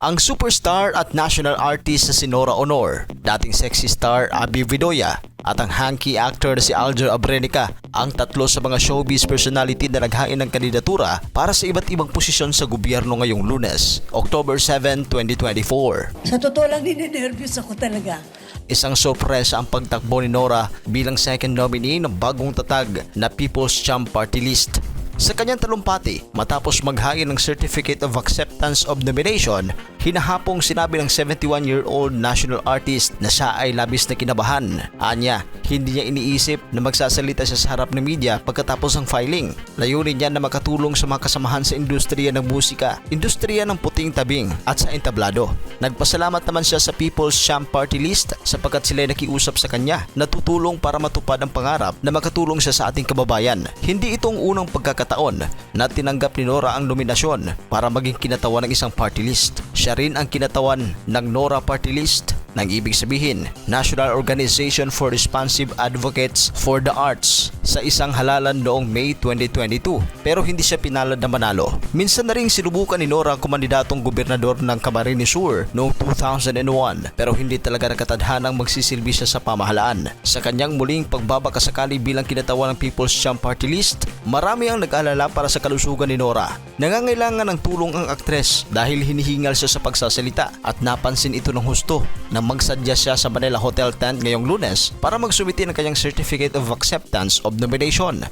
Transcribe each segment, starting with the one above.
Ang superstar at national artist na si Nora Honor, dating sexy star Abby Vidoya at ang hanky actor na si Alger Abrenica ang tatlo sa mga showbiz personality na naghain ng kandidatura para sa iba't ibang posisyon sa gobyerno ngayong Lunes, October 7, 2024. Sa totoo lang, ninenervyos ako talaga. Isang sorpresa ang pagtakbo ni Nora bilang second nominee ng bagong tatag na People's Champ Party List. Sa kanyang talumpati, matapos maghain ng Certificate of Acceptance of Nomination, hinahapong sinabi ng 71-year-old national artist na siya ay labis na kinabahan. Anya, hindi niya iniisip na magsasalita siya sa harap ng media pagkatapos ng filing. Layunin niya na makatulong sa mga kasamahan sa industriya ng musika, industriya ng puting tabing at sa entablado. Nagpasalamat naman siya sa People's Champ Party List sapagkat sila ay nakiusap sa kanya na tutulong para matupad ang pangarap na makatulong siya sa ating kababayan. Hindi itong unang pagkakataon na tinanggap ni Nora ang nominasyon para maging kinatawan ng isang party list. Siya rin ang kinatawan ng Nora Party List, nang ibig sabihin National Organization for Responsive Advocates for the Arts, sa isang halalan noong May 2022, pero hindi siya pinalad na manalo. Minsan na rin sinubukan ni Nora ang kumandidatong gobernador ng Camarines Sur noong 2001 pero hindi talaga nakatadhanang magsisilbi siya sa pamahalaan. Sa kanyang muling pagbabakasakali bilang kinatawan ng People's Champ Party List, marami ang nag-alala para sa kalusugan ni Nora. Nangangailangan ng tulong ang aktres dahil hinihingal siya sa pagsasalita at napansin ito ng husto na magsadya siya sa Manila Hotel tent ngayong Lunes para magsumiti ng kanyang Certificate of Acceptance of Nomination.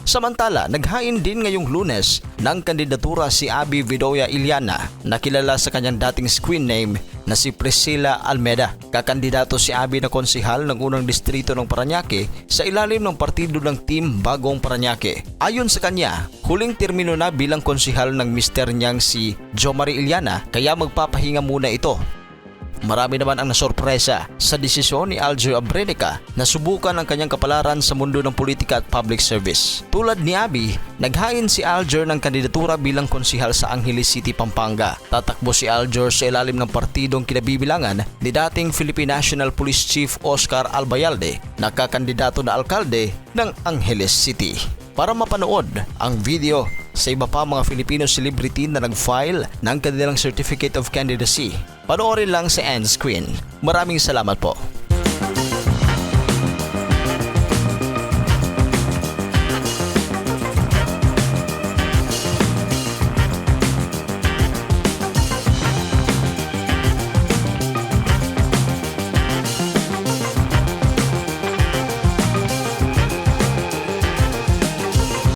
Samantala, naghain din ngayong Lunes ng kandidatura si Abby Vidoya Iliana na kilala sa kanyang dating screen name na si Priscilla Almeda. Kakandidato si Abby na konsihal ng unang distrito ng Parañaque sa ilalim ng partido ng Team Bagong Parañaque. Ayon sa kanya, huling termino na bilang konsihal ng mister niyang si Jomari Iliana kaya magpapahinga muna ito. Marami naman ang nasorpresa sa desisyon ni Alger Abrenica na subukan ang kanyang kapalaran sa mundo ng politika at public service. Tulad ni Abby, naghain si Alger ng kandidatura bilang konsihal sa Angeles City, Pampanga. Tatakbo si Alger sa ilalim ng partidong kinabibilangan ni dating Philippine National Police Chief Oscar Albayalde, na kakandidato na alkalde ng Angeles City. Para mapanood ang video sa iba pa mga Filipino celebrity na nag-file ng kanilang Certificate of Candidacy, panoorin lang sa end screen. Maraming salamat po.